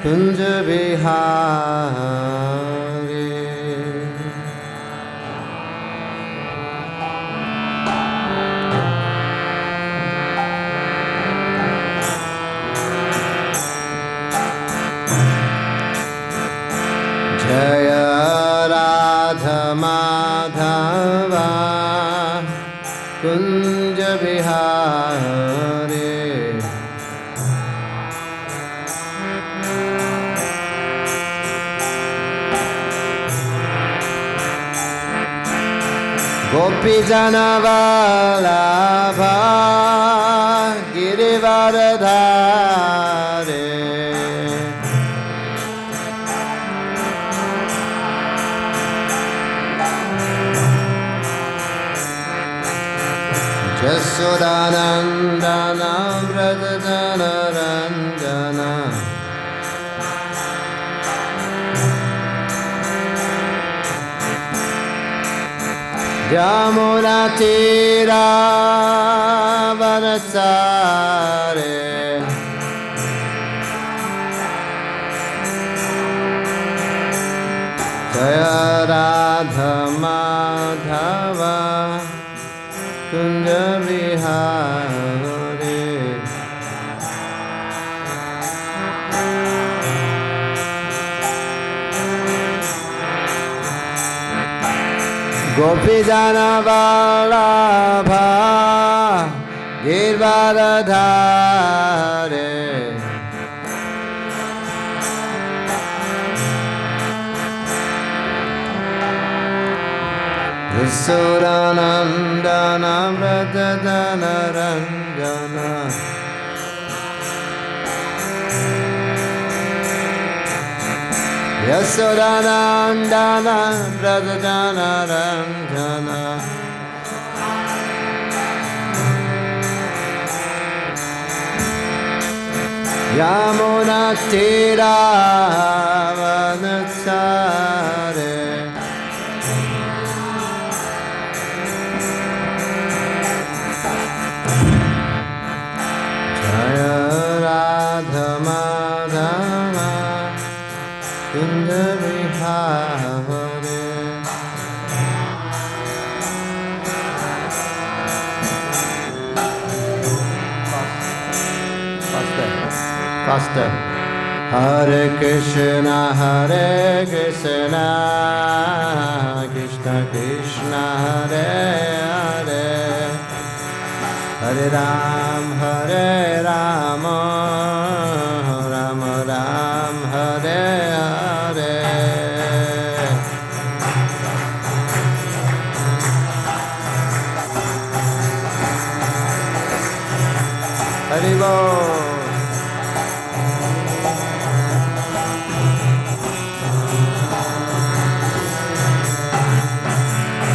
kunja vihari. Jaya Radha Madhava kunja vihari. Gopi Jana Vallabha Girivaradhare. Jasodanandana Vradadana Ranjana. Jamuna Tira Vanatsare. Jaya Radha Madhava kunja vihari. Gopi Jana Vallabha Girvaradhare. Visuranandana Vradadana Ranjana. Yasodanandana Vradadana Ranjana. Yamuna Tira Vanatsare. Jaya Radha Madhava kunja vihari. Faster. Hare Krishna, Krishna Krishna, Hare Hare, Hare Ram, Ram Ram, Hare Hare. Haribo.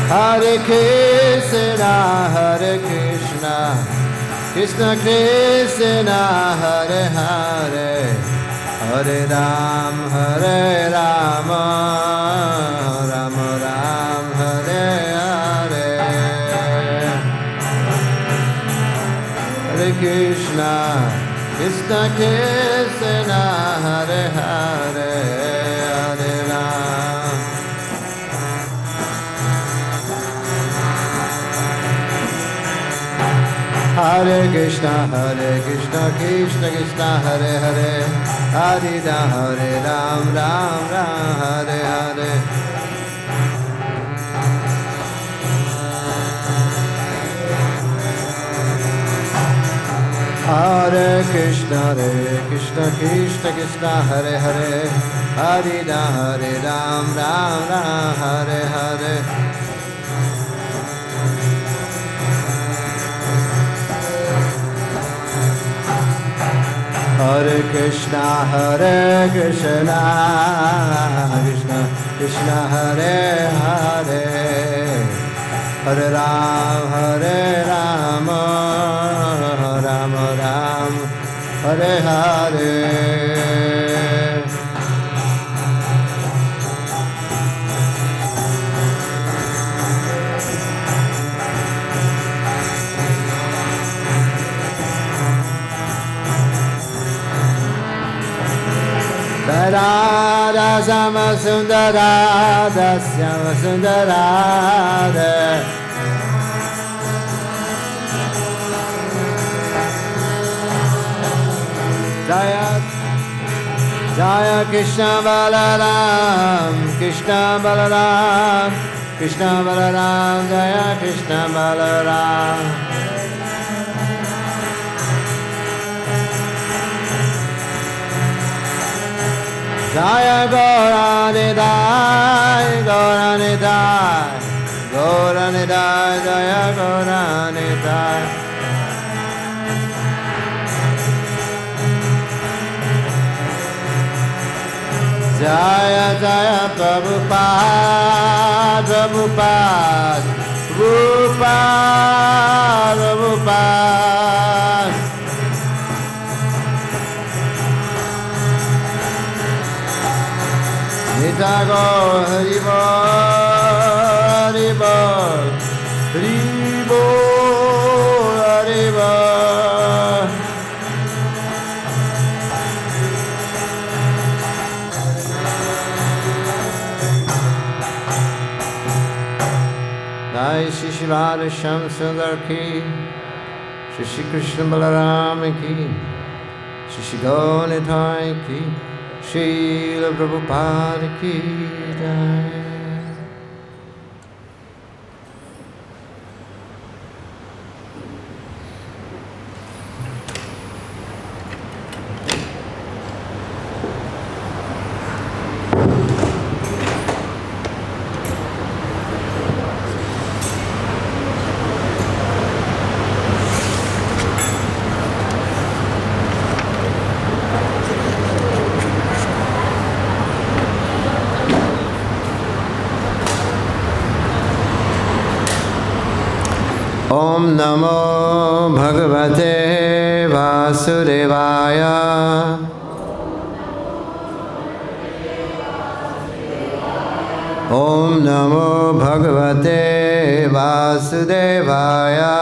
Hare Krishna, Krishna Krishna, Hare Hare, Hare Ram, Ram Ram, Hare Hare. Hare Krishna, Krishna Krishna, Hare Hare, Hare Ram. Hare Krishna, Krishna Krishna, Hare Hare, Hare Ram, Ram Ram, Hare Hare. Hare Krishna, Krishna Krishna, Hare Hare, Hare Ram, Ram Ram, Hare Hare. Hare Krishna, Krishna Krishna, Hare Hare, Hare Ram, Ram Ram, Hare Hare. Radha Sama Sundarada Syama Sundarada Jaya Jaya Krishna Balaram Krishna Balaram Krishna Balaram Jaya Krishna Balaram Jaya Gauranidai Gauranidai Gauranidai Jaya Gauranidai Jaya Jaya Prabhupada Prabhupada Prabhupada Prabhupada Nitago Haribo Haribo Haribo Haribo Jai Shri Shri Radha Shyam Sundar ki Shri Shri Krishna Balaram ki Shri Shri Gaunithai ki Srila Prabhupada ki jai. Om Namo Bhagavate Vasudevaya. Om Namo Bhagavate Vasudevaya.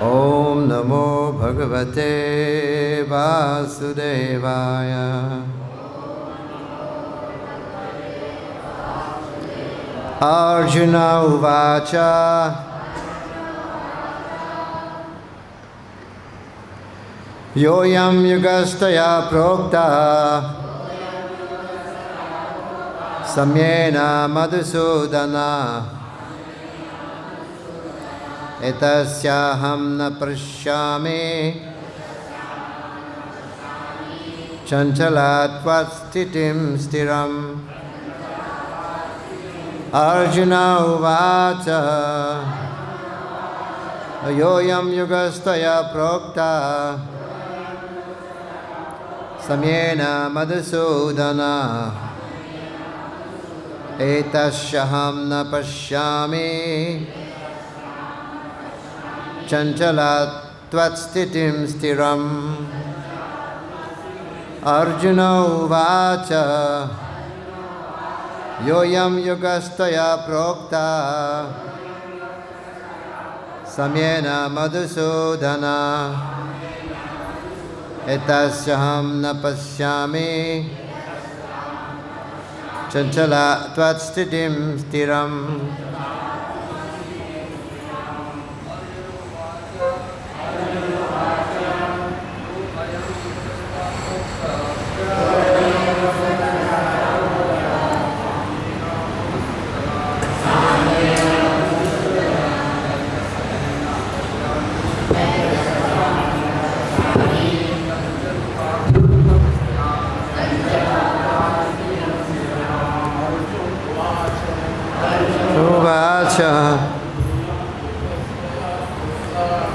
Om Namo Bhagavate Vasudevaya. Arjuna uvāca. Yoyam yogasthaya proktaḥ sāmyena madhu-sūdana etasyāhaṁ na paśyāmi cañcalatvāt sthitiṁ sthirām. Arjuna uvāca yoyam yogasthaya proktaḥ sāmyena madhu-sūdana etasyāhaṁ na paśyāmi cañcalatvāt sthitim sthirām. Arjuna uvāca yoyam yogasthaya proktaḥ sāmyena madhu-sūdana etasyāhaṁ na paśyāmi cañcalatvāt sthitim sthirām.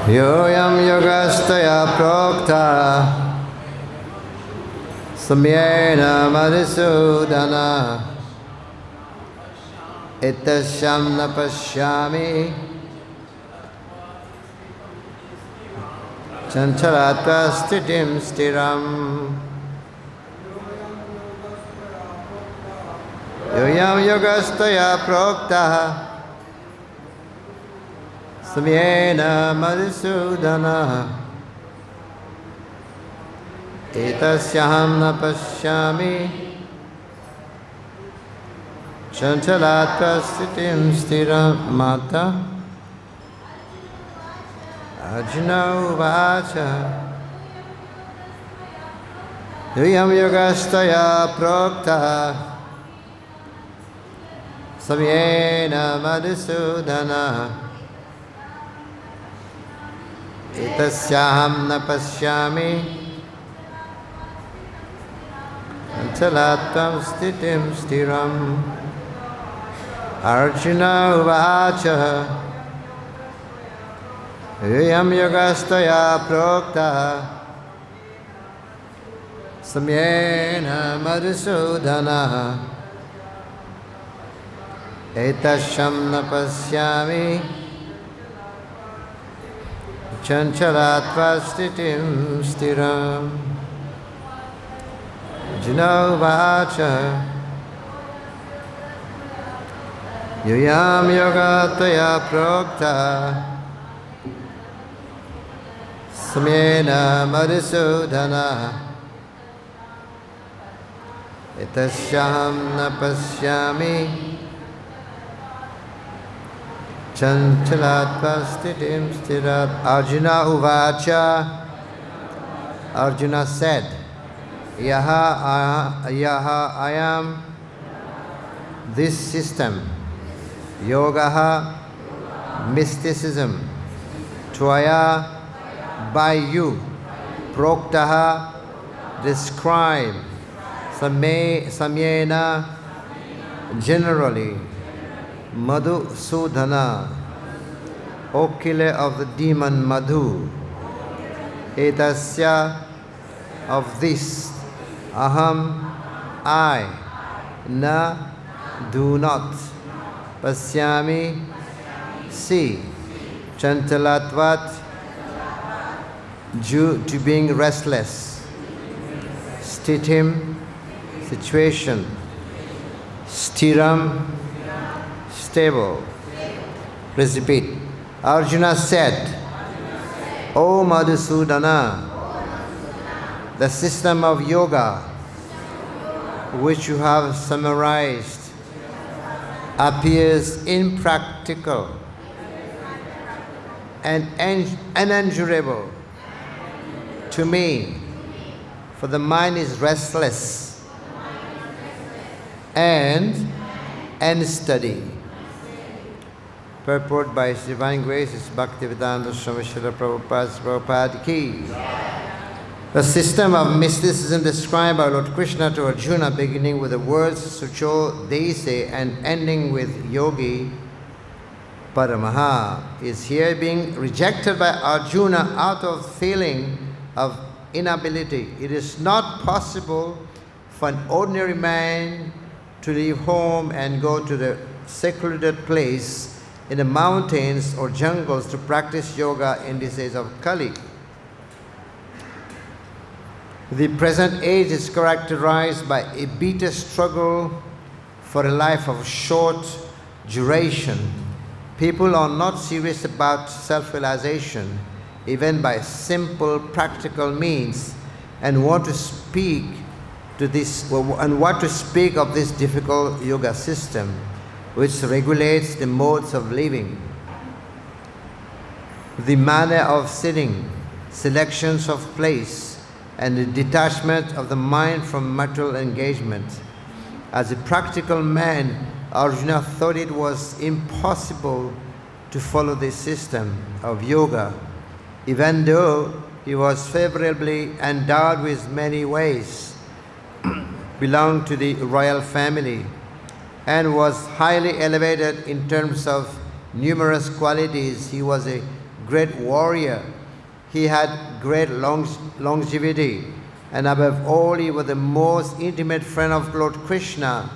Yoyam yogasthaya proktaḥ sāmyena madhu-sūdana etasyāhaṁ na paśyāmi cañcalatvāt sthitim sthirām. Yoyam yogasthaya proktaḥ sāmyena madhu-sūdana etasyāhaṁ na paśyāmi cañcalatvāt sthitiṁ sthirām mata Arjuna uvāca ayam yogaḥ proktaḥ sāmyena madhu-sūdana etasyāhaṁ na paśyāmi cañcalatvāt sthitim sthirām Arjuna uvāca ayam yogaḥ proktaḥ sāmyena madhu-sūdana etasyāhaṁ na paśyāmi cañcalatvāt sthitiṁ sthirām Arjuna uvāca ayam yogaḥ proktaḥ sāmyena madhu-sūdana etasyāhaṁ na paśyāmi cañcalatvāt sthitiṁ sthirām Arjuna uvāca. Arjuna said, yaha ayam, this system, yogaḥ, mysticism, tvayā, by you, proktaḥ, describe, sāmyena, generally, Madhusūdana, O killer of the demon Madhu, etasya, of this, aham, I, do not, paśyāmi, see, cañcalatvāt, due to being restless, sthitim, situation, sthirām, stable. Please repeat. Arjuna said, O Madhusūdana, the system of yoga which you have summarized appears impractical and unendurable to me, for the mind is restless and unsteady. Purport by His Divine Grace is Bhaktivedanta Swami Srila Prabhupada ki. The system of mysticism described by Lord Kṛṣṇa to Arjuna, beginning with the words śucau dese and ending with yogi paramaha, is here being rejected by Arjuna out of feeling of inability. It is not possible for an ordinary man to leave home and go to the secluded place in the mountains or jungles to practice yoga in this age of Kali. The present age is characterized by a bitter struggle for a life of short duration. People are not serious about self-realization, even by simple practical means, and want to speak of this difficult yoga system, which regulates the modes of living, the manner of sitting, selections of place, and the detachment of the mind from material engagement. As a practical man, Arjuna thought it was impossible to follow this system of yoga, even though he was favorably endowed with many ways, belonged to the royal family, and was highly elevated in terms of numerous qualities. He was a great warrior. He had great longevity, and above all, he was the most intimate friend of Lord Kṛṣṇa,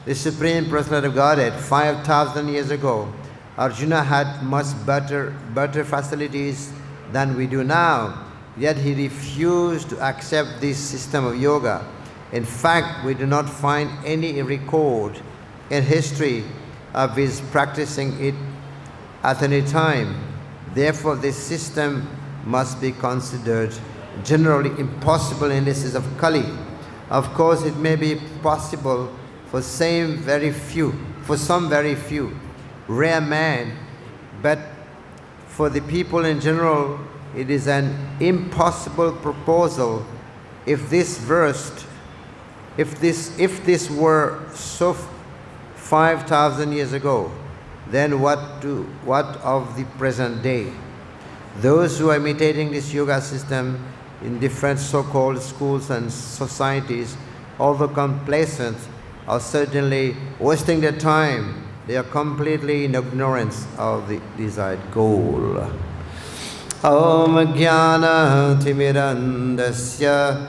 the Supreme Personality of Godhead. 5,000 years ago, Arjuna had much better facilities than we do now, yet he refused to accept this system of yoga. In fact, we do not find any record in history of his practicing it at any time. Therefore, this system must be considered generally impossible in this age of Kali. Of course, it may be possible for some very few rare men, but for the people in general, it is an impossible proposal. If this were so 5,000 years ago, then what of the present day? Those who are imitating this yoga system in different so-called schools and societies, although complacent, are certainly wasting their time. They are completely in ignorance of the desired goal. Om jnana timirandasya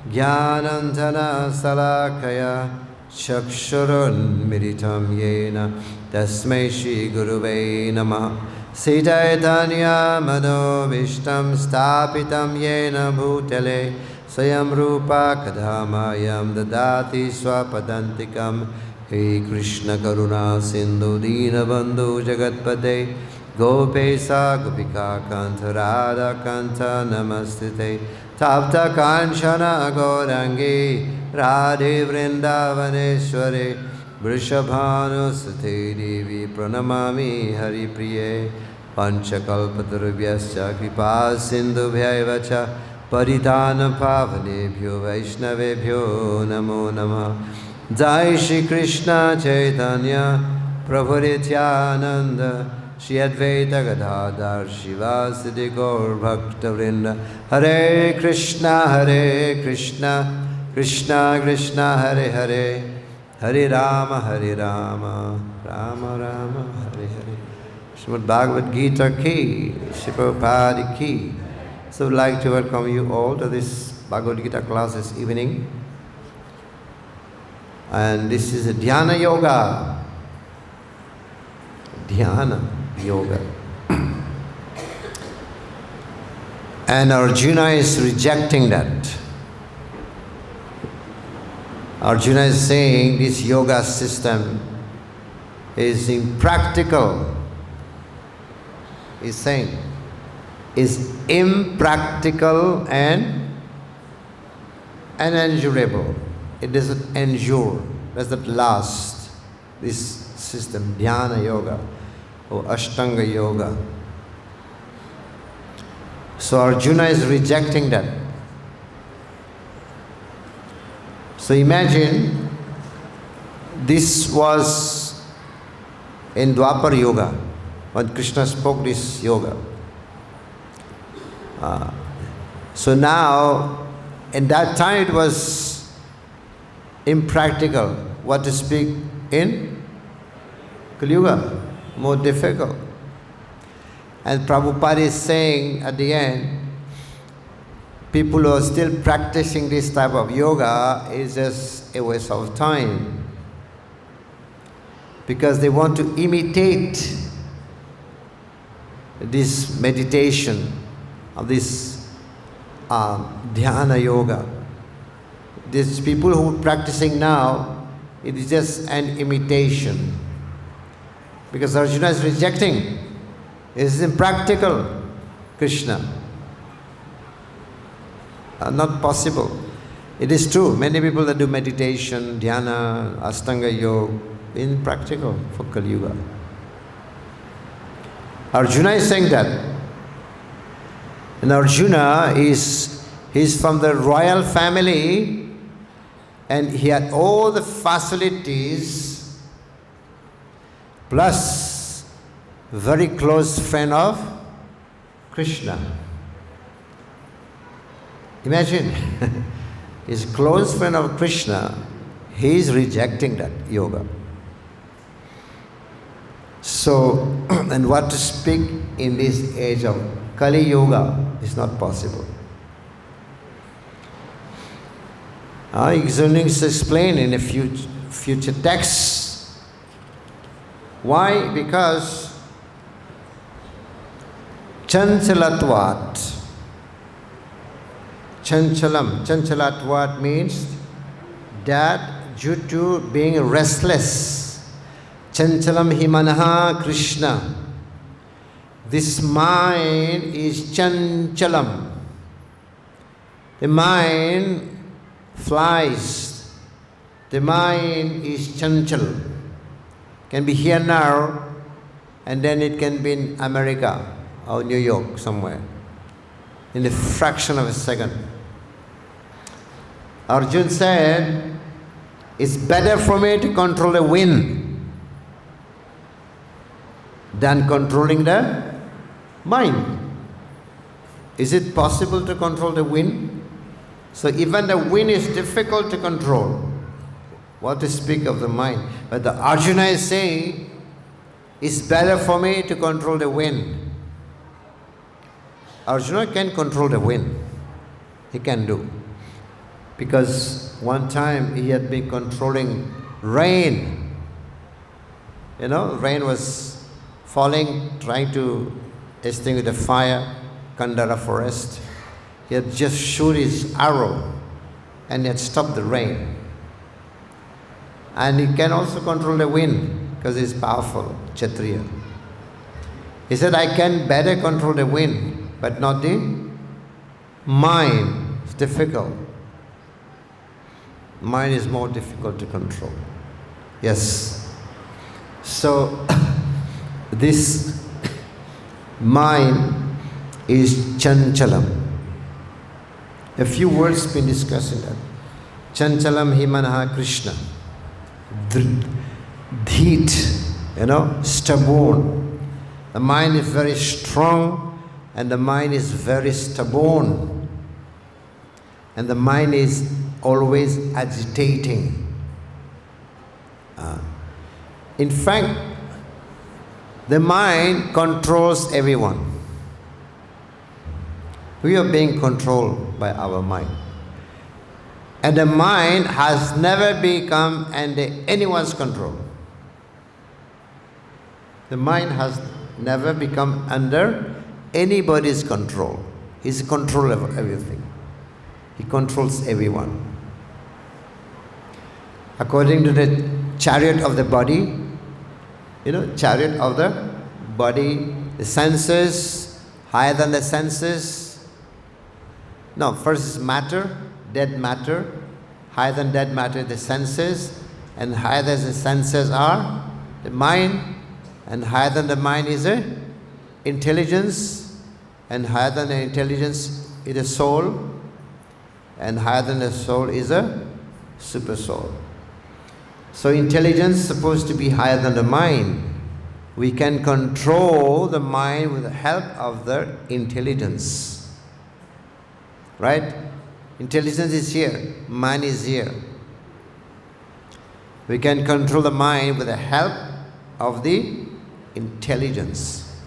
jnanantana salakaya chakshurun miritam yena tasmai shri gurave namah. Chaitanya manobishtam sthapitam yena bhutale swayam rupa kadhamayam dadati swapadantikam. He Krishna Karuna Sindhu Dina Bandhu Jagatpate Gopesa Gopika Kanta Radha Kanta Namastite Tapta Kanchana Gaurangi Radhe Vrindavaneshware Vrishabhanu Sate Devi Pranamami Hari Priye Panchakalpatarubhyascha Kripa Sindhu Bhyaivacha Paritana Pavanebhyo Vaishnavebhyo Namo Namah. Jai Shri Krishna Chaitanya Prabhu Nityananda Shri Advaita Gadadhar Shivasadi Gaur Bhakta Vrinda. Hare Krishna Krishna Krishna Hare Hare Hare Rama Rama Rama Hare Hare. Srimad Bhagavad Gita ki, Shri Prabhupada ki. So I would like to welcome you all to this Bhagavad Gita class this evening. And this is a dhyana yoga. Dhyana yoga. And Arjuna is rejecting that. Arjuna is saying this yoga system is impractical. He's saying is impractical and unendurable. It doesn't endure, doesn't last. This system, dhyana yoga or ashtanga yoga. So Arjuna is rejecting that. So imagine this was in Dwapar Yoga when Krishna spoke this yoga. So now, in that time it was impractical. What to speak in Kali Yuga? More difficult. And Prabhupada is saying at the end, people who are still practicing this type of yoga is just a waste of time. Because they want to imitate this meditation of this dhyana yoga. These people who are practicing now, it is just an imitation. Because Arjuna is rejecting. It is impractical, Krishna. Not possible. It is true, many people that do meditation, dhyana, ashtanga yoga, impractical for Kali Yuga. Arjuna is saying that. And Arjuna he's from the royal family, and he had all the facilities, plus very close friend of Krishna. Imagine, his close friend of Krishna, he is rejecting that yoga. So, and what to speak in this age of Kali Yuga is not possible. Synonyms explain in a future texts. Why? Because cañcalatvāt. Cañcalatvāt means that due to being restless. Cañcalam hi manaha Krishna. This mind is cañcalam. The mind flies. The mind is chanchal. Can be here now, and then it can be in America or New York somewhere in a fraction of a second. Arjuna said, it's better for me to control the wind than controlling the mind. Is it possible to control the wind? So even the wind is difficult to control. What to speak of the mind? But the Arjuna is saying, it's better for me to control the wind. Arjuna can control the wind. He can do. Because one time he had been controlling rain. You know, rain was falling, trying to extinguish the fire, Kandara forest. He had just shot his arrow and he had stopped the rain. And he can also control the wind because he's powerful, Kshatriya. He said, I can better control the wind, but not the mind. It's difficult. Mind is more difficult to control. Yes. So, this mind is chanchalam. A few words been discussing that. Chanchalam himanaha Krishna. Dheet, stubborn. The mind is very strong and the mind is very stubborn. And the mind is always agitating. In fact, the mind controls everyone. We are being controlled by our mind. And the mind has never become under anyone's control. The mind has never become under anybody's control. He's in control of everything. He controls everyone. According to the chariot of the body, chariot of the body, the senses, higher than the senses. No, first is matter, dead matter. Higher than dead matter, the senses. And higher than the senses are the mind. And higher than the mind is the intelligence. And higher than the intelligence is the soul. And higher than the soul is a super soul. So intelligence is supposed to be higher than the mind. We can control the mind with the help of the intelligence. Right? Intelligence is here, mind is here. We can control the mind with the help of the intelligence.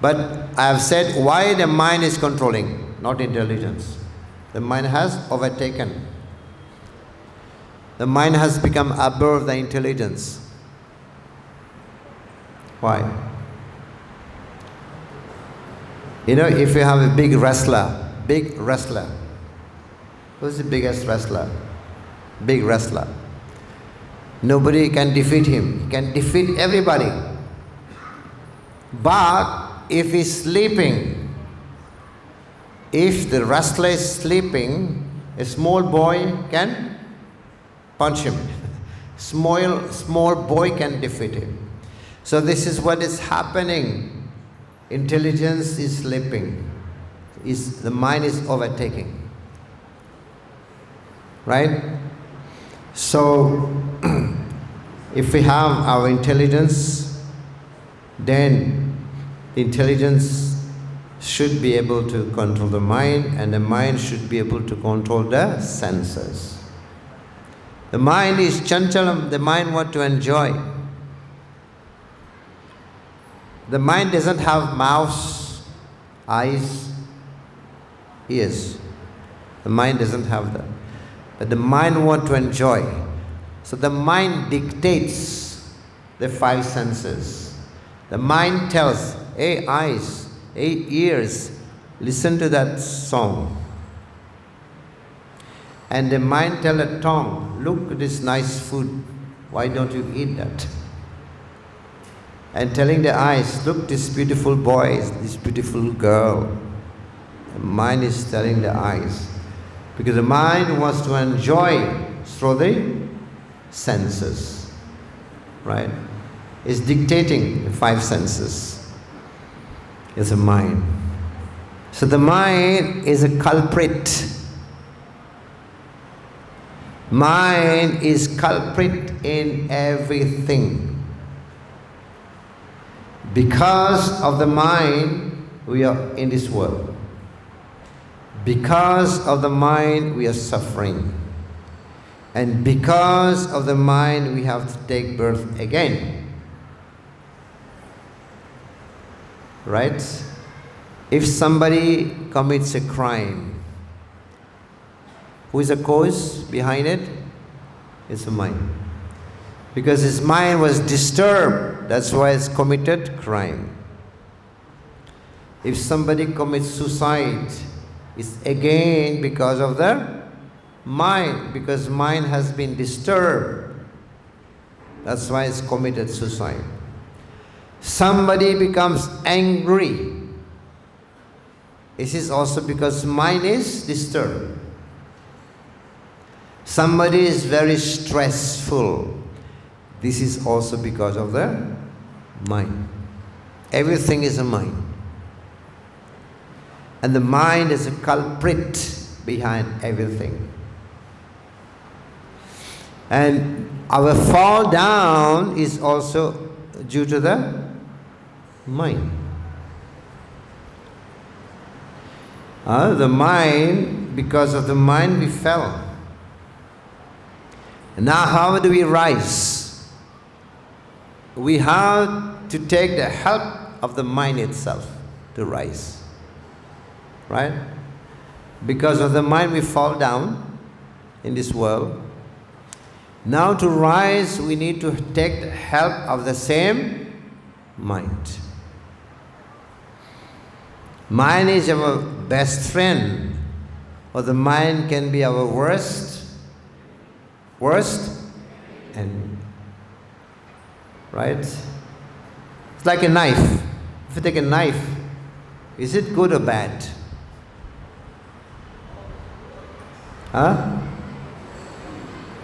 But I have said why the mind is controlling, not intelligence. The mind has overtaken. The mind has become above the intelligence. Why? If you have a big wrestler, who's the biggest wrestler? Big wrestler. Nobody can defeat him. He can defeat everybody. But if he's sleeping, if the wrestler is sleeping, a small boy can punch him. Small boy can defeat him. So this is what is happening. Intelligence is sleeping. The mind is overtaking. Right? So, if we have our intelligence, then the intelligence should be able to control the mind, and the mind should be able to control the senses. The mind is chanchalam, the mind wants to enjoy. The mind doesn't have mouth, eyes, ears. The mind doesn't have that. But the mind wants to enjoy. So the mind dictates the five senses. The mind tells, hey eyes, hey ears, listen to that song. And the mind tells the tongue, look at this nice food, why don't you eat that? And telling the eyes, look, this beautiful boy, this beautiful girl. Mind is telling the eyes. Because the mind wants to enjoy through the senses. Right? It's dictating the five senses. It's a mind. So the mind is a culprit. Mind is culprit in everything. Because of the mind, we are in this world. Because of the mind, we are suffering. And because of the mind, we have to take birth again. Right? If somebody commits a crime, who is the cause behind it? It's the mind. Because his mind was disturbed, that's why it's committed crime. If somebody commits suicide, it's again because of the mind, because mind has been disturbed. That's why it's committed suicide. Somebody becomes angry. This is also because mind is disturbed. Somebody is very stressful. This is also because of the mind. Everything is a mind. And the mind is a culprit behind everything. And our fall down is also due to the mind. The mind, because of the mind we fell. Now how do we rise? We have to take the help of the mind itself to rise. Right? Because of the mind we fall down in this world. Now to rise, we need to take the help of the same mind. Mind is our best friend, or the mind can be our worst enemy. Right? It's like a knife. If you take a knife, is it good or bad?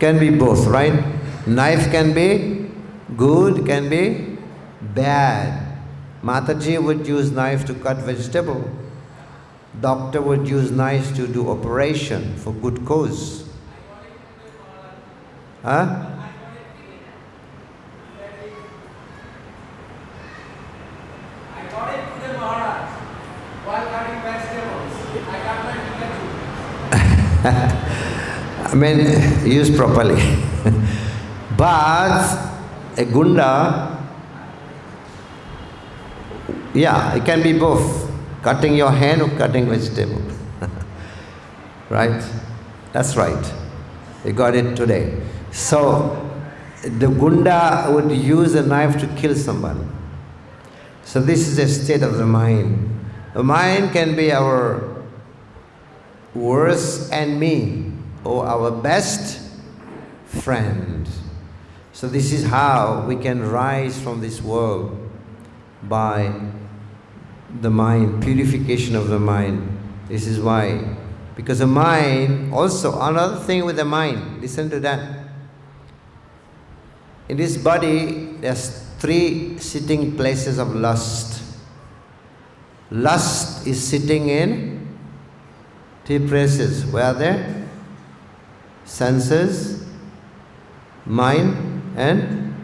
Can be both, right? Knife can be good, can be bad. Mataji would use knife to cut vegetable. Doctor would use knives to do operation for good cause. I got it to the Maharaj while cutting vegetables. I got my finger. I mean, use properly. But a gunda, yeah, it can be both. Cutting your hand or cutting vegetable. Right? That's right. You got it today. So, the gunda would use a knife to kill someone. So this is a state of the mind. The mind can be our worst enemy or our best friend. So this is how we can rise from this world, by the mind, purification of the mind. This is why. Because the mind, also another thing with the mind, listen to that. In this body, there's 3 sitting places of lust. Lust is sitting in 3 places. Where are they? Senses, mind, and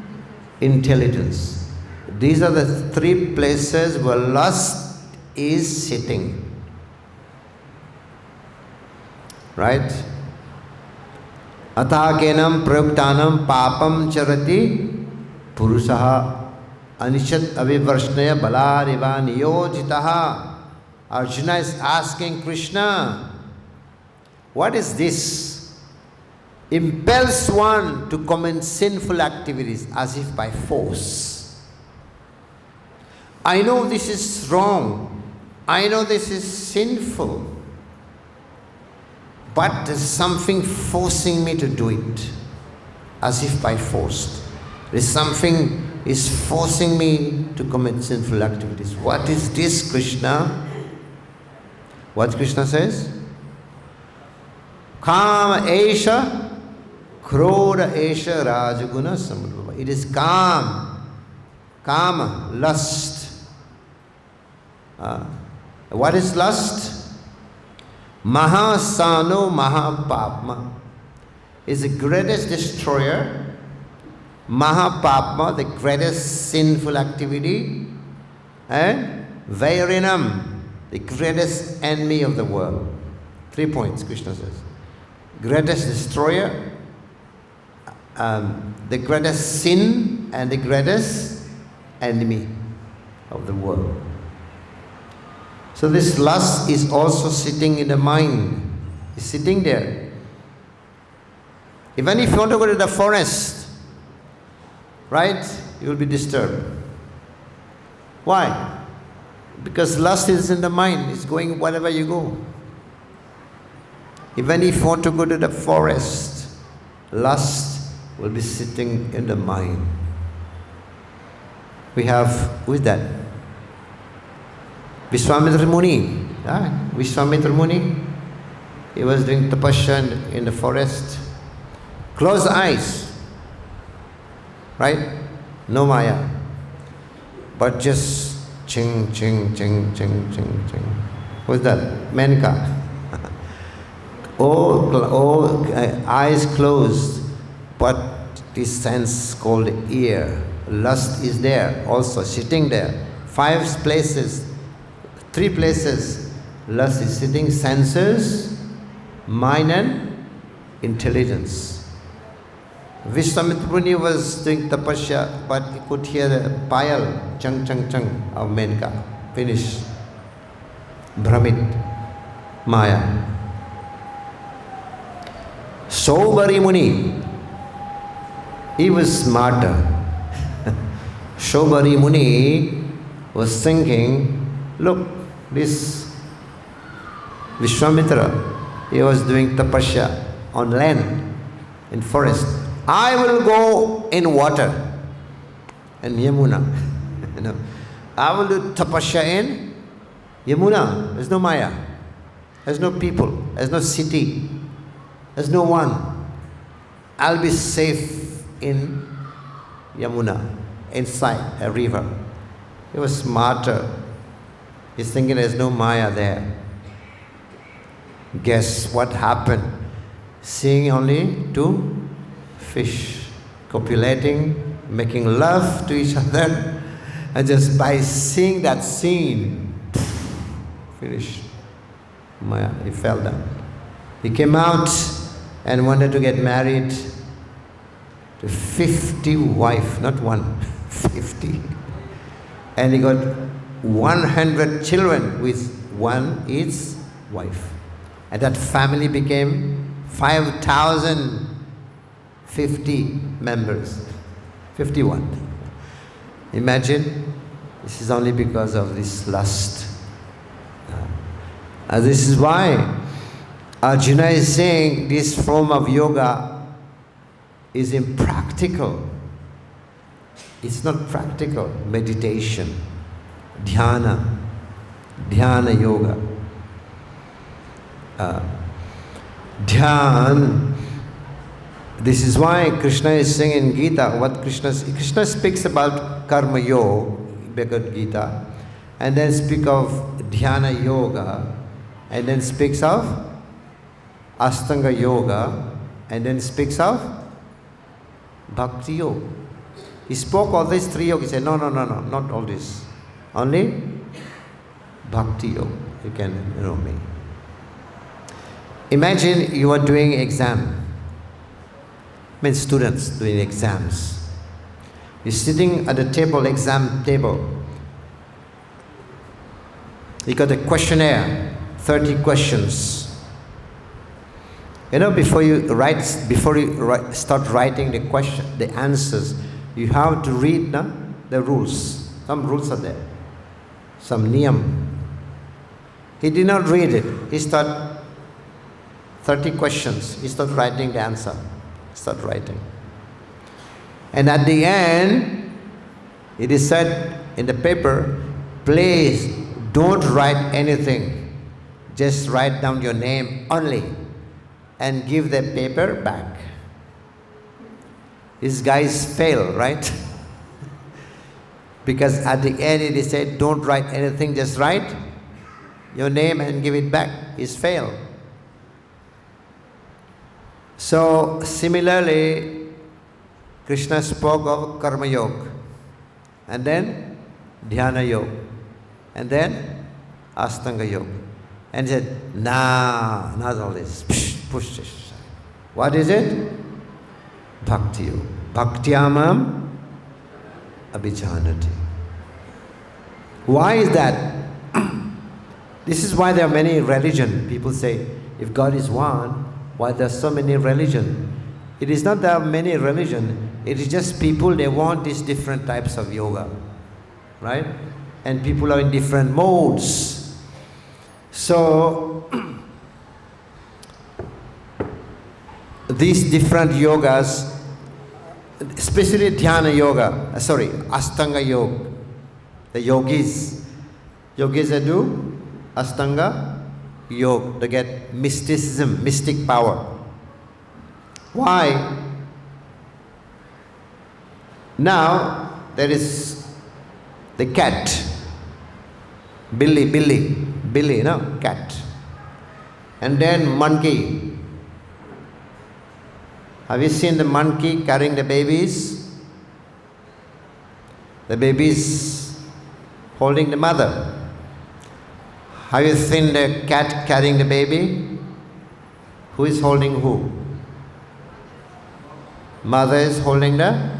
intelligence. These are the 3 places where lust is sitting. Right? Athakenam proktaḥ papam charati purusaha anishat avivarshnaya balariva niyojitaha. Arjuna is asking Krishna, what is this? Impels one to commit sinful activities as if by force. I know this is wrong. I know this is sinful. But there's something forcing me to do it, as if by force. There's something is forcing me to commit sinful activities. What is this, Krishna? What Krishna says? Kama esha, krodha esha rajaguna samudbhava. It is kama, lust. What is lust? Mahasano mahapapma is the greatest destroyer. Mahapapma, the greatest sinful activity. And vairinam, the greatest enemy of the world. 3 points, Krishna says. Greatest destroyer, the greatest sin, and the greatest enemy of the world. So this lust is also sitting in the mind. It's sitting there. Even if you want to go to the forest, right, you will be disturbed. Why? Because lust is in the mind. It's going wherever you go. Even if you want to go to the forest, lust will be sitting in the mind. We have, who is that? Vishwamitra Muni. Vishwamitra Muni. He was doing tapasya in the forest. Close eyes. Right? No maya. But just ching, ching, ching, ching, ching, ching. Who's that? Menka. Eyes closed, but this sense called ear. Lust is there also, sitting there. 5 places, 3 places. Lust is sitting, senses, mind and intelligence. Vishwamitra Muni was doing tapasya, but he could hear the payal, chung, chung, chung of Menka. Finish. Brahmit, Maya. Saubari Muni, he was smarter. Saubari Muni was thinking, look, this Vishwamitra, he was doing tapasya on land, in forest. I will go in water, in Yamuna. I will do tapasya in Yamuna. There's no Maya. There's no people. There's no city. There's no one. I'll be safe in Yamuna, inside a river. He was smarter. He's thinking there's no Maya there. Guess what happened? Seeing only 2 fish copulating, making love to each other, and just by seeing that scene, finished. Maya, he fell down. He came out and wanted to get married to 50 wives, not 1, 50. And he got 100 children with 1 each wife. And that family became 5,050 members. 51. Imagine, this is only because of this lust. This is why Arjuna is saying this form of yoga is impractical. It's not practical. Meditation, dhyana yoga. Dhyan. This is why Krishna is saying in Gita, Krishna speaks about karma yoga, Bhagavad Gita, and then speak of dhyana yoga, and then speaks of Astanga yoga, and then speaks of bhakti yoga. He spoke all these 3 yoga. He said, no, not all this. Only bhakti yoga. You can know me. Imagine you are doing exam. Students doing exams. You're sitting at the table, exam table. You got a questionnaire, 30 questions. Before you start writing the answers, you have to read the rules. Some rules are there. Some niyam. He did not read it. He started 30 questions. He started writing the answer. Start writing. And at the end, it is said in the paper, please don't write anything. just write down your name only and give the paper back. These guys fail, right? Because at the end they said, don't write anything, just write your name and give it back. It's fail. So similarly, Krishna spoke of karma yoga, and then dhyana yoga, and then astanga yoga, and he said, nah, not all this. Push this aside. What is it? Bhakti yoga. Bhaktyāmaṁ abhijanati. Why is that? This is why there are many religions. People say, if God is one, why there are so many religions? It is not there are many religions. It is just people, they want these different types of yoga. Right? And people are in different modes. So, these different yogas, especially dhyana yoga, astanga yoga, the yogis that do astanga yoga, they get mysticism, mystic power. Why? Now there is the cat, Billy, no, cat, and then monkey. Have you seen the monkey carrying the babies? The babies holding the mother. Have you seen the cat carrying the baby? Who is holding who? Mother is holding the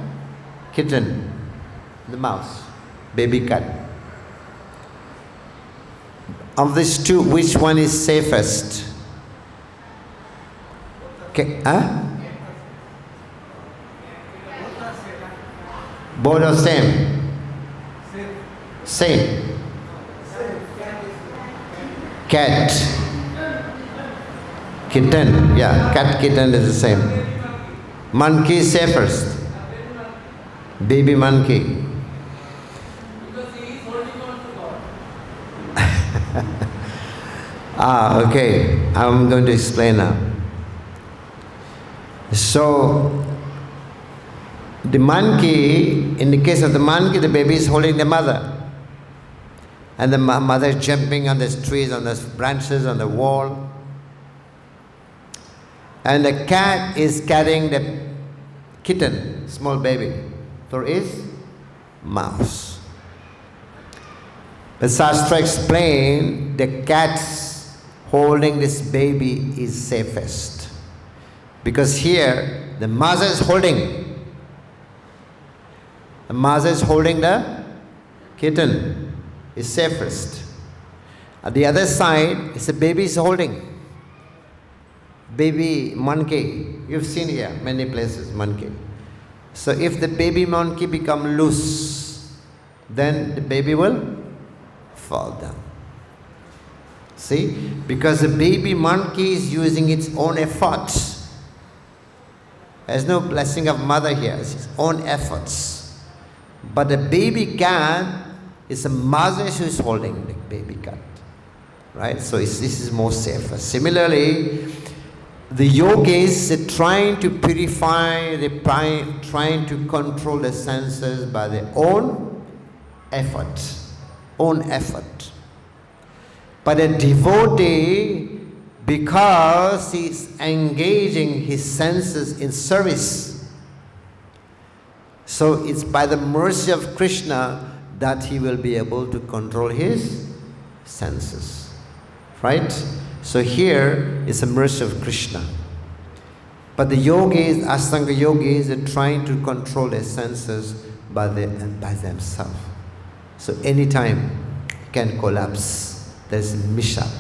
kitten, the mouse, baby cat. Of these two, which one is safest? Okay, Both are same. Same. Cat. Kitten. Yeah, cat, kitten is the same. Monkey is safest. Baby monkey. Because he is holding on to God. Okay. I'm going to explain now. So, the monkey, in the case of the monkey, the baby is holding the mother. And the mother is jumping on the trees, on the branches, on the wall. And the cat is carrying the kitten, small baby, for his mouse. The Shastra explained the cat's holding this baby is safest. Because here, the mother is holding. The mother is holding the kitten, is safest. At the other side, it's the baby is holding. Baby monkey, you've seen here many places, monkey. So if the baby monkey become loose, then the baby will fall down. See, because the baby monkey is using its own efforts. There's no blessing of mother here, it's its own efforts. But the baby cat is a mother who is holding the baby cat, right? So this is more safer. Similarly, the yogis are trying to purify, they're trying to control the senses by their own effort. But a devotee, because he's engaging his senses in service, so it's by the mercy of Kṛṣṇa that he will be able to control his senses, right? So here is a mercy of Kṛṣṇa. But the yogis, Ashtanga yogis, are trying to control their senses by themselves. So anytime it can collapse. There's mishap.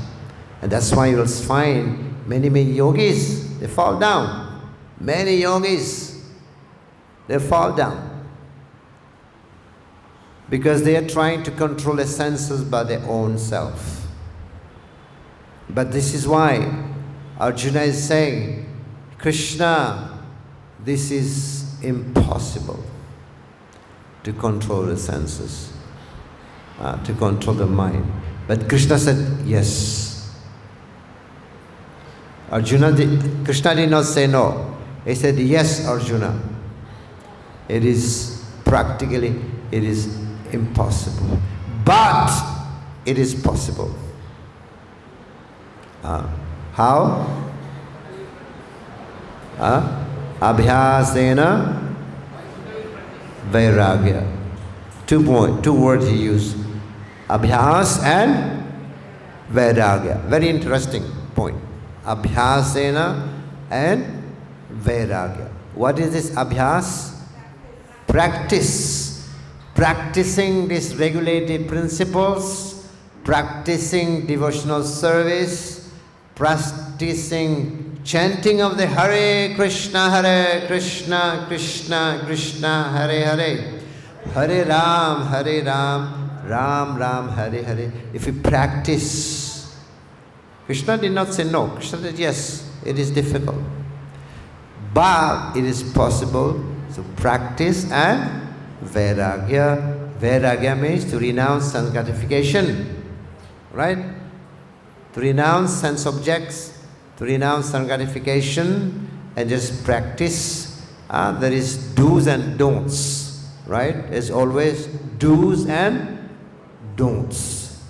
And that's why you'll find many yogis, they fall down. Many yogis, they fall down. Because they are trying to control their senses by their own self. But this is why Arjuna is saying, Kṛṣṇa, this is impossible to control the senses, to control the mind. But Kṛṣṇa said, yes, Krishna did not say no. He said, yes, Arjuna. It is practically, it is impossible. But it is possible. How? Abhyasena vairagya. Two words he used. Abhyas and vairagya. Very interesting point. Abhyasena and vairagya. What is this abhyas? Practice. Practicing these regulative principles, practicing devotional service, practicing chanting of the Hare Krishna, Krishna Krishna, Hare Hare, Hare Ram, Ram Ram, Hare Hare. If we practice, Krishna did not say no. Krishna said yes, it is difficult. But it is possible. So practice and vairagya. Vairagya means to renounce sense gratification. Right? To renounce sense objects, to renounce sense gratification and just practice. There is do's and don'ts. Right? There's always do's and don'ts.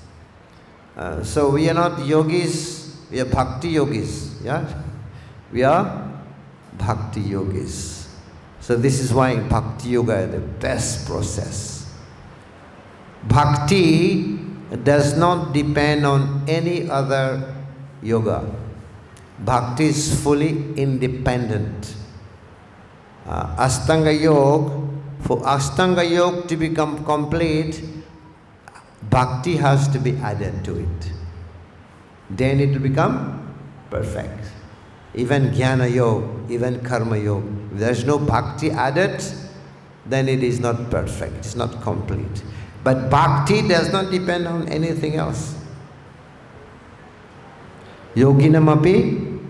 So we are not yogis, we are bhakti yogis. Yeah? We are bhakti yogis. So this is why bhakti yoga is the best process. Bhakti does not depend on any other yoga. Bhakti is fully independent. Ashtanga Yoga, for Ashtanga Yoga to become complete, bhakti has to be added to it. Then it will become perfect. Even Jnana Yoga, even Karma Yoga. If there is no bhakti added, then it is not perfect, it's not complete. But bhakti does not depend on anything else. Yoginamapi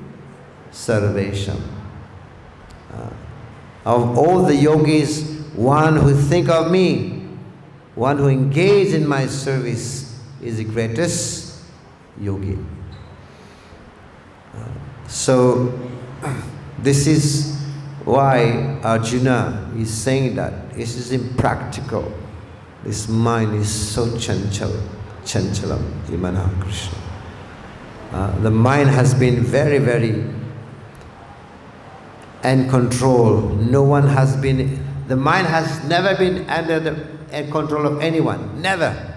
sarvesham. Of all the yogis, one who think of me, one who engage in my service is the greatest yogi. So, this is why Arjuna is saying that this is impractical. This mind is so chanchalam, imana Krishna. The mind has been very, very uncontrolled. No one has been, the mind has never been under the control of anyone. Never.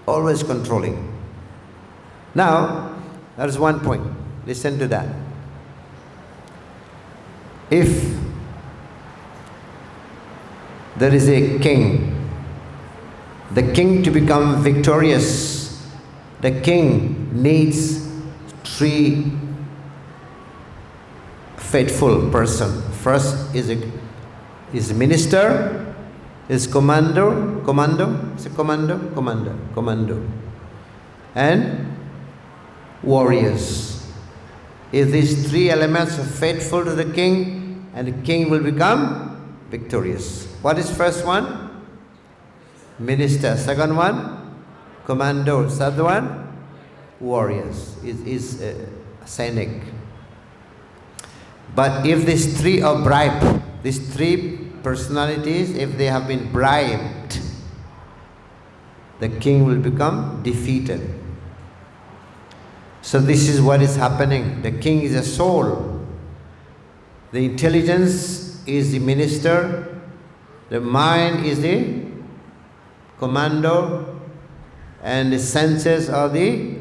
Always controlling. Now, that is one point. Listen to that. If there is a king, the king to become victorious, the king needs three faithful person. First is a minister, is commando, and warriors. If these three elements are faithful to the king, and the king will become victorious. What is first one? Minister. Second one? Commando. Third one? Warriors. Is Sainik. But if these three are bribed, these three personalities, if they have been bribed, the king will become defeated. So this is what is happening. The king is a soul. The intelligence is the minister. The mind is the commando. And the senses are the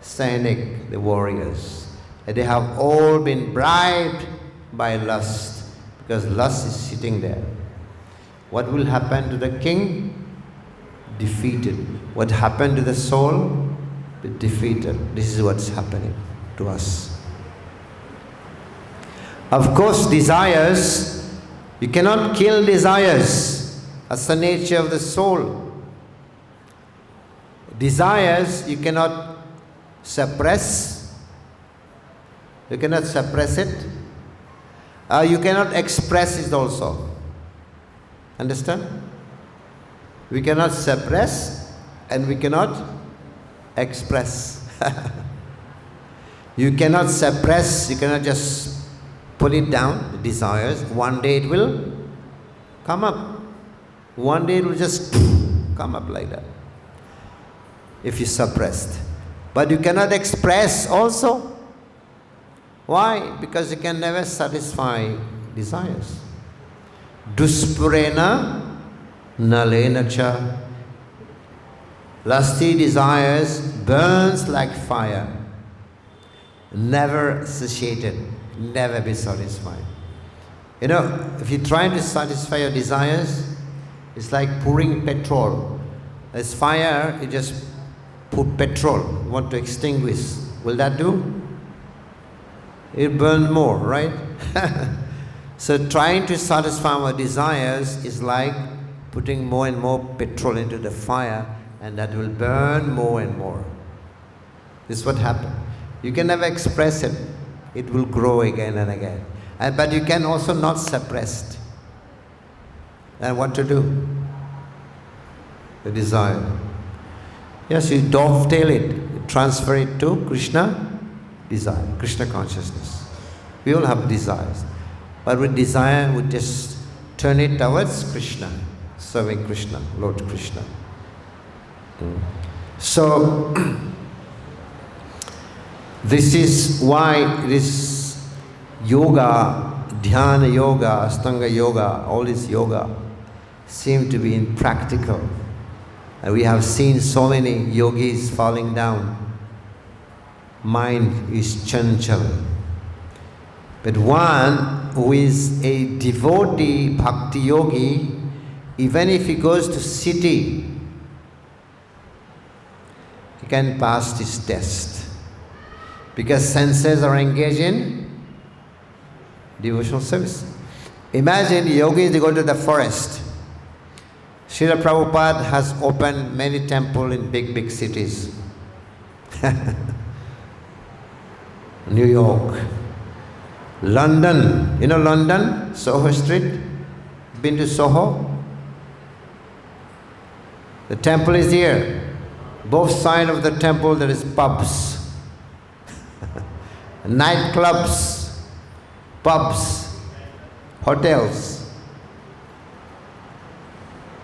Sainik, the warriors. And they have all been bribed by lust, because lust is sitting there. What will happen to the king? Defeated. What happened to the soul? Defeated. This is what's happening to us. Of course, desires, you cannot kill desires. That's the nature of the soul. Desires, you cannot suppress. You cannot suppress it. You cannot express it also. Understand? We cannot suppress and we cannot express. You cannot suppress, you cannot just pull it down, the desires. One day it will come up. One day it will just come up like that, if you suppressed. But you cannot express also. Why? Because you can never satisfy desires. Duspurena nalena cha. Lusty desires burns like fire, never satiated, never be satisfied. You know, if you try to satisfy your desires, it's like pouring petrol. There's fire, you just put petrol, you want to extinguish. Will that do? It burns more, right? So trying to satisfy our desires is like putting more and more petrol into the fire, and that will burn more and more. This is what happens. You can never express it. It will grow again and again. But you can also not suppress it. And what to do? The desire. Yes, you dovetail it. You transfer it to Krishna desire, Krishna consciousness. We all have desires. But with desire, we just turn it towards Krishna, serving Krishna, Lord Kṛṣṇa. So, this is why this yoga, dhyana yoga, astanga yoga, all this yoga seem to be impractical. And we have seen so many yogis falling down. Mind is cañcala. But one who is a devotee, bhakti yogi, even if he goes to city, he can pass this test. Because senses are engaged in devotional service. Imagine yogis, they go to the forest. Srila Prabhupada has opened many temples in big cities. New York, London. You know London? Soho Street? Been to Soho? The temple is here. Both sides of the temple there is pubs, nightclubs, pubs, hotels,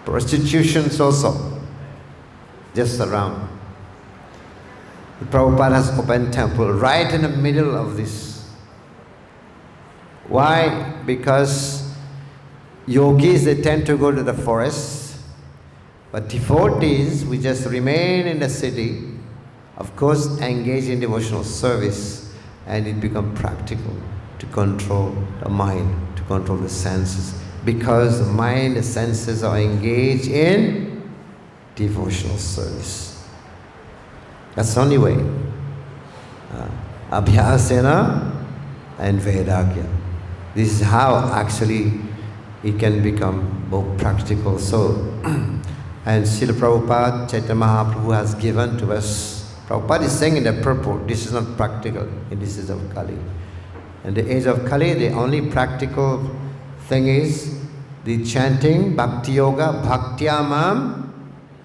prostitutions also, just around. The Prabhupada has opened temple right in the middle of this. Why? Because yogis, they tend to go to the forests, but devotees, we just remain in the city, of course engage in devotional service, and it becomes practical to control the mind, to control the senses, because the mind, the senses are engaged in devotional service. That's the only way. Abhyasena and Vairagya. This is how actually it can become more practical. So, and Srila Prabhupada, Chaitanya Mahaprabhu has given to us. Prabhupada is saying in the purport, this is not practical in this age of Kali. In the age of Kali, the only practical thing is the chanting, bhakti yoga, bhaktyāmaṁ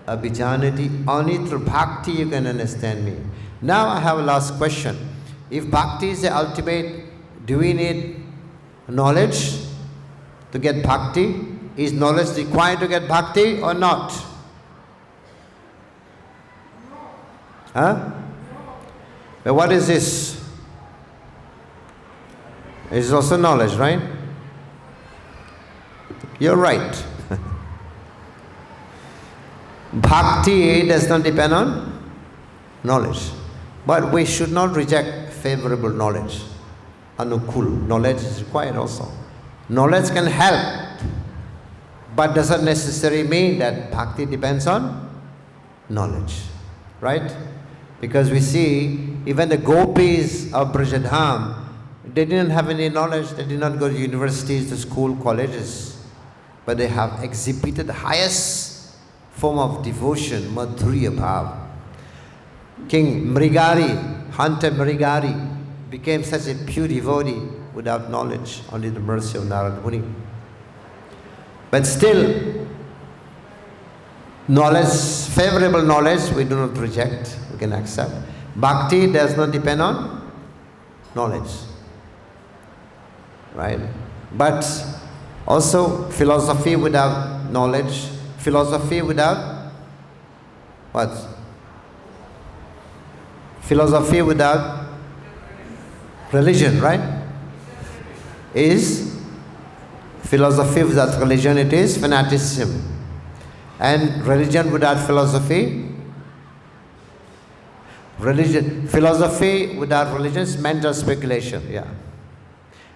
abhijanati. Only through bhakti you can understand me. Now I have a last question. If bhakti is the ultimate, do we need knowledge to get bhakti? Is knowledge required to get bhakti or not? Huh? But what is this? It's also knowledge, right? You're right. Bhakti does not depend on knowledge. But we should not reject favorable knowledge. Anukul. Knowledge is required also. Knowledge can help, but doesn't necessarily mean that bhakti depends on knowledge. Right? Because we see even the gopis of Brajadham, they didn't have any knowledge, they did not go to universities, to school, colleges, but they have exhibited the highest form of devotion, madhurya bhav. King Mrigari, Hunter Mrigari, became such a pure devotee without knowledge, only the mercy of Narada Muni. But still, knowledge, favorable knowledge, we do not reject, we can accept. Bhakti does not depend on knowledge. Right? But also philosophy without knowledge, philosophy without what? Philosophy without religion, right? Is philosophy without religion, it is fanaticism. And religion without philosophy, philosophy without religion is mental speculation, yeah.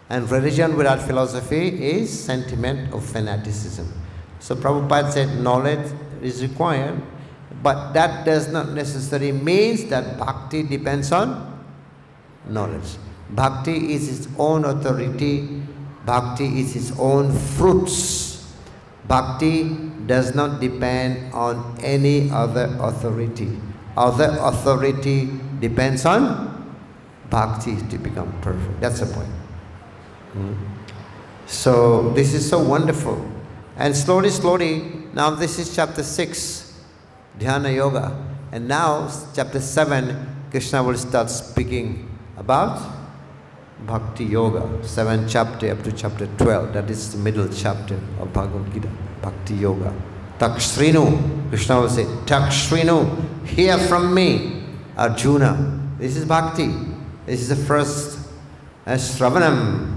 And religion without philosophy is sentiment of fanaticism. So Prabhupada said knowledge is required, but that does not necessarily mean that bhakti depends on knowledge. Bhakti is its own authority. Bhakti is its own fruits. Bhakti does not depend on any other authority. Other authority depends on bhakti to become perfect. That's the point. So this is so wonderful. And slowly, now this is chapter 6, Dhyana Yoga. And now chapter 7, Krishna will start speaking about Bhakti Yoga. 7th chapter up to chapter 12. That is the middle chapter of Bhagavad Gita. Bhakti Yoga. Takshrinu. Krishna will say, Takshrinu, hear from me, Arjuna. This is Bhakti. This is the first Shravanam.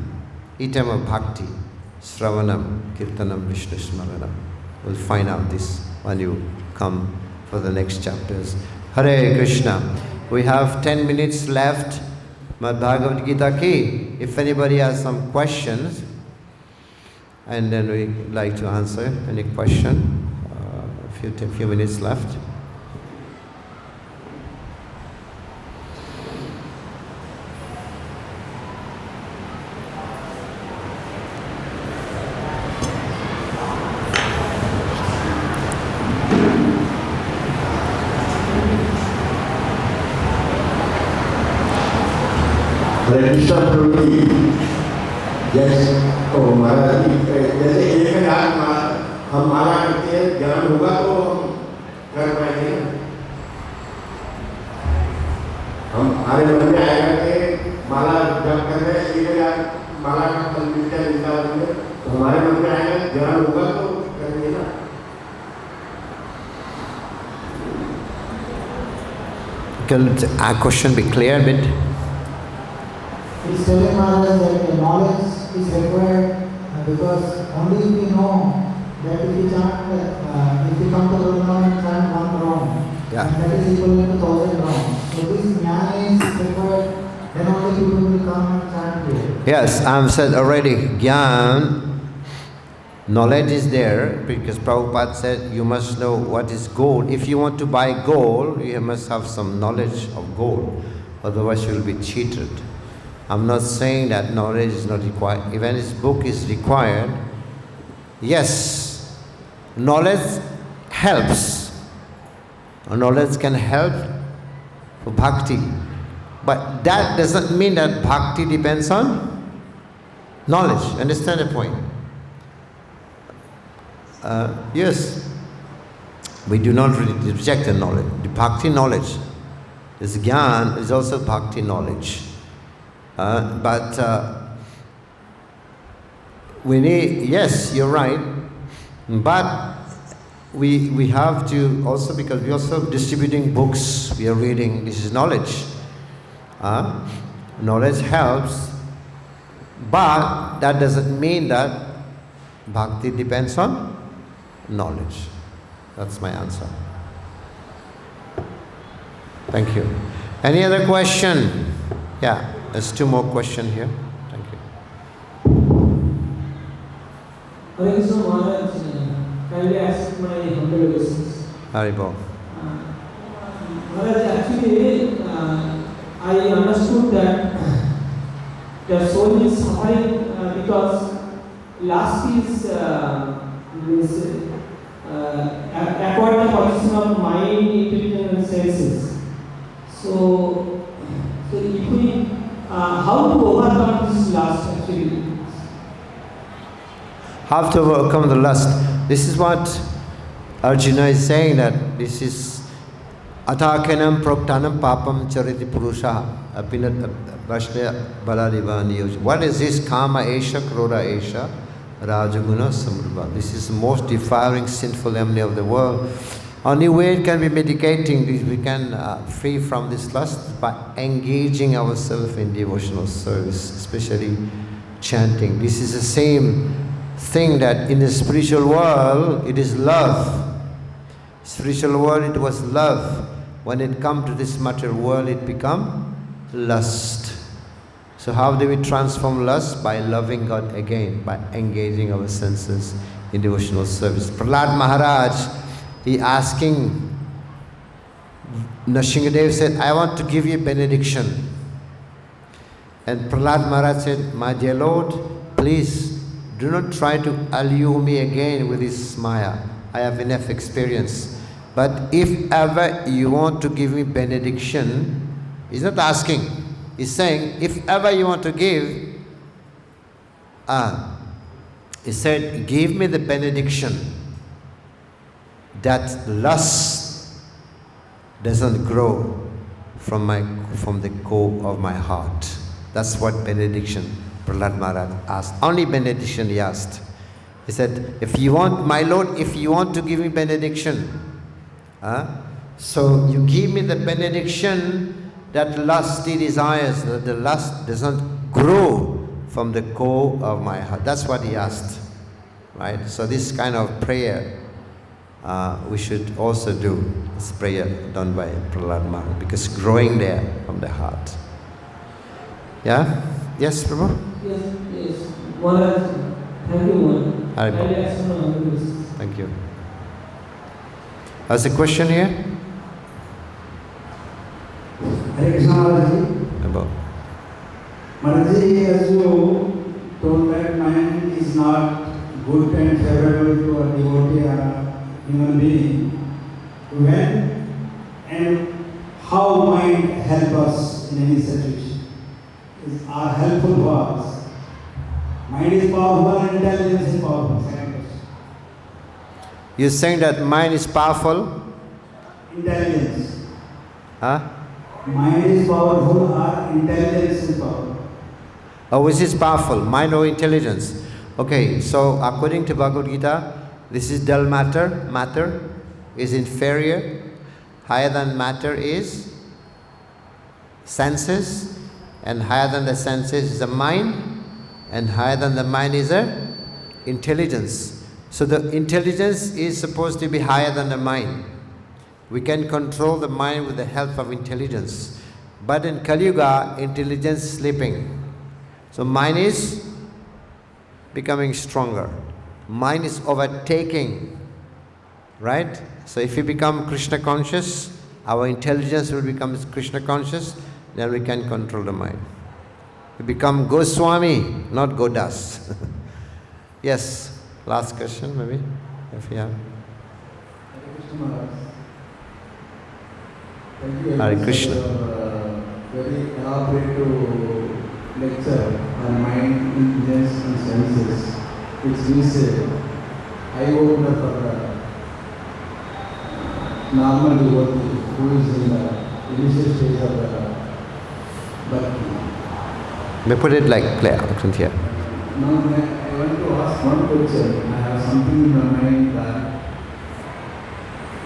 Item of Bhakti. Shravanam, Kirtanam, Vishnu Smaranam. We'll find out this when you come for the next chapters. Hare Krishna. We have 10 minutes left. Bhagavad Gita ki. If anybody has some questions, and then we like to answer any question. A few minutes left. जैसे महाराज जैसे एक रात हम माला करते हैं, ज्ञान होगा तो हम कर पाएंगे ना। हम हमारे मन में आएगा कि माला जब कर रहे हैं, एक रात माला का फल मिलता है वृंदावन में, तो हमारे मन में आएगा ज्ञान होगा तो करेंगे ना। Can our question be clear a bit? He's telling Maharaj that the knowledge is required because only if we know that if we chant, if we come to Vrindavan and chant one round, Yeah. and that is equal to 1,000 rounds. So this jnana is required, then only people will come and chant here. Yes, I've said already, Gyan, knowledge is there because Prabhupada said you must know what is gold. If you want to buy gold, you must have some knowledge of gold. Otherwise you will be cheated. I'm not saying that knowledge is not required. Even this book is required. Yes, knowledge helps. Knowledge can help for bhakti. But that doesn't mean that bhakti depends on knowledge. Understand the point? Yes, we do not really reject the knowledge. The bhakti knowledge, this gyan is also bhakti knowledge. But we need, yes, you're right, but we have to also, because we're also distributing books, we are reading, this is knowledge. Knowledge helps, but that doesn't mean that bhakti depends on knowledge. That's my answer. Thank you. Any other question? Yeah. There's two more questions here. Thank you. Hare Krishna Maharaj, kindly ask my humble questions. Haribol. Maharaj, actually, I understood that the soul is suffering because last is acquired the position of mind, intelligence, and senses. So if we how to overcome this lust actually? How to overcome the lust? This is what Arjuna is saying, that this is Athakenam proktaḥ papam chariti purusha apinat vashya baladivani. What is this? Kama esha, krodha esha, rajaguna samruva. This is the most defiling, sinful enemy of the world. Only way it can be mitigating is we can free from this lust by engaging ourselves in devotional service, especially chanting. This is the same thing that in the spiritual world it is love. Spiritual world it was love. When it comes to this material world it become lust. So how do we transform lust? By loving God again, by engaging our senses in devotional service. Prahlad Maharaj, he asking, Nrsimhadev said, I want to give you benediction. And Prahlad Maharaj said, my dear Lord, please do not try to allure me again with this maya. I have enough experience. But if ever you want to give me benediction, he's not asking, he's saying, if ever you want to give, he said, give me the benediction that lust doesn't grow from the core of my heart. That's what benediction Prahlad Maharaj asked. Only benediction he asked. He said, if you want, my Lord, if you want to give me benediction, so you give me the benediction that lusty desires, that the lust doesn't grow from the core of my heart. That's what he asked, right? So this kind of prayer we should also do. This prayer done by Prahlad Maharaj, because growing there from the heart. Yeah? Yes, Prabhu? Yes. Maharaj, thank you, Maharaj. Thank you. There's a question here? Hare Krishna, Maharaj. About. Maharaj, as you told that mind is not good and favorable to a devotee or a human being, when and how mind help us in any situation? Are helpful for us. Mind is powerful and intelligence is powerful. Second question. You're saying that mind is powerful? Intelligence. Huh? Mind is powerful or intelligence is powerful. Oh, which is powerful? Mind or intelligence? Okay, so according to Bhagavad Gita, this is dull matter. Matter is inferior. Higher than matter is senses. And higher than the senses is the mind, and higher than the mind is the intelligence. So the intelligence is supposed to be higher than the mind. We can control the mind with the help of intelligence. But in Kali Yuga, intelligence is sleeping. So mind is becoming stronger. Mind is overtaking, right? So if we become Krishna conscious, our intelligence will become Krishna conscious, then we can control the mind. We become Goswami, not Godas. Yes, last question maybe, if you have. Hare Hare Krishna, Maharaj. Thank you Krishna. for very elaborate lecture on mind, intelligence and senses, which is eye-opener for the normal devotee who is in the initial stage of the bhakti. May put it like clear here. Now, I want to ask one question. I have something in my mind that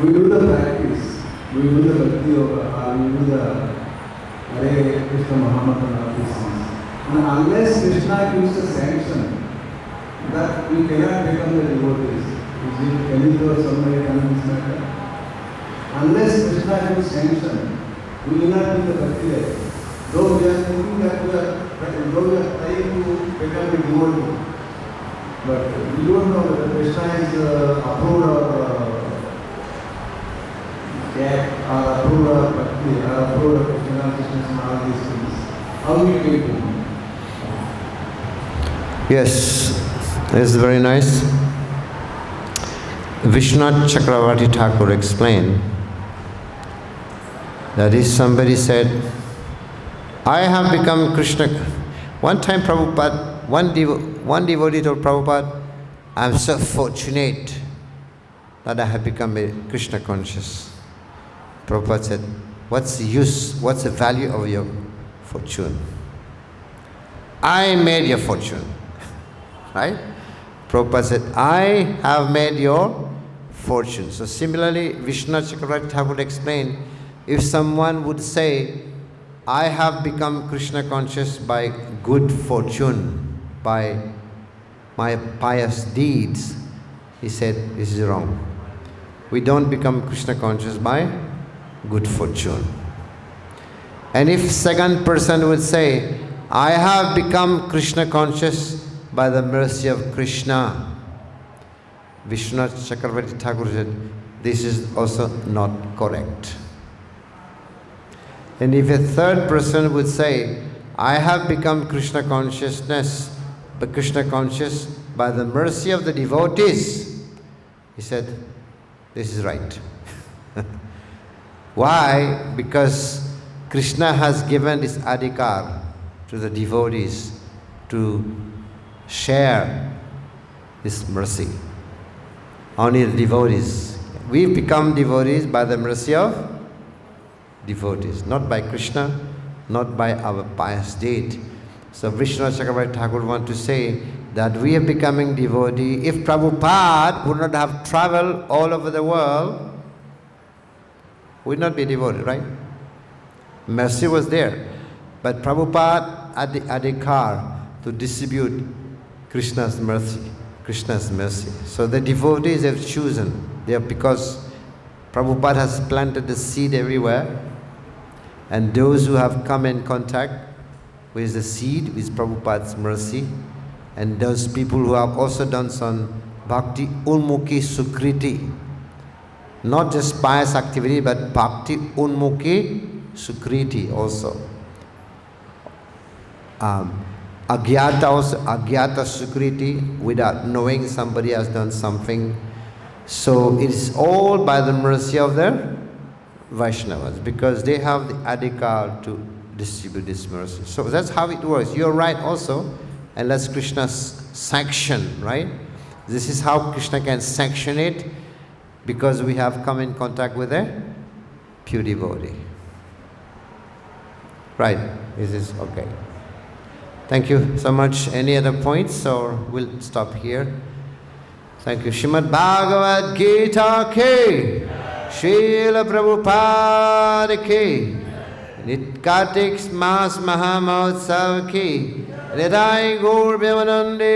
we do the practice, we do the bhakti yoga, we do the Hare Krishna Muhammad and all these things. And unless Krishna gives a sanction, that we cannot become the devotees. Is it any or somebody can this matter? Unless Krishna gives sanction, we will not do the bhakti life. Though we are thinking that we are trying to become a devotee, but we don't know whether Krishna is approved or approved of bhakti, or approved of Krishna consciousness and all these things. How we get to know? Yes, it's very nice. Vishwanath Chakravarti Thakur explained that if somebody said, I have become Krishna. One time Prabhupada, one devotee told Prabhupada, I am so fortunate that I have become a Krishna conscious. Prabhupada said, what's the use, what's the value of your fortune? I made your fortune. Right? Prabhupada said, I have made your fortune. So similarly, Vishnu Chakravarti Thakur explained, if someone would say, I have become Krishna conscious by good fortune, by my pious deeds, he said, this is wrong. We don't become Krishna conscious by good fortune. And if second person would say, I have become Krishna conscious by the mercy of Krishna, Vishnu Chakravarti Thakur said, this is also not correct. And if a third person would say, I have become Krishna conscious by the mercy of the devotees, he said, this is right. Why? Because Krishna has given this adhikar to the devotees to share his mercy. Only the devotees. We become devotees by the mercy of devotees, not by Krishna, not by our pious deed. So Vishnu Chakravarti Thakur want to say that we are becoming devotee. If Prabhupada would not have traveled all over the world, we would not be devoted, right? Mercy was there. But Prabhupada had the adhikar to distribute Krishna's mercy. So the devotees have chosen. They are, because Prabhupada has planted the seed everywhere, and those who have come in contact with the seed, with Prabhupada's mercy, and those people who have also done some bhakti unmukhi sukriti, not just pious activity, but bhakti unmukhi sukriti also. Agyata also, agyata sukriti, without knowing somebody has done something. So it is all by the mercy of the Vaishnavas, because they have the adhikar to distribute this mercy. So that's how it works. You're right also, unless Krishna's sanction, right? This is how Krishna can sanction it, because we have come in contact with a pure devotee. Right, this is okay. Thank you so much. Any other points, or we'll stop here? Thank you. Srimad Bhagavad Gita ki, Srila Prabhupada ki, Kartik Mas Mahamotsav ki, Hridaya Gaur Bhimanande.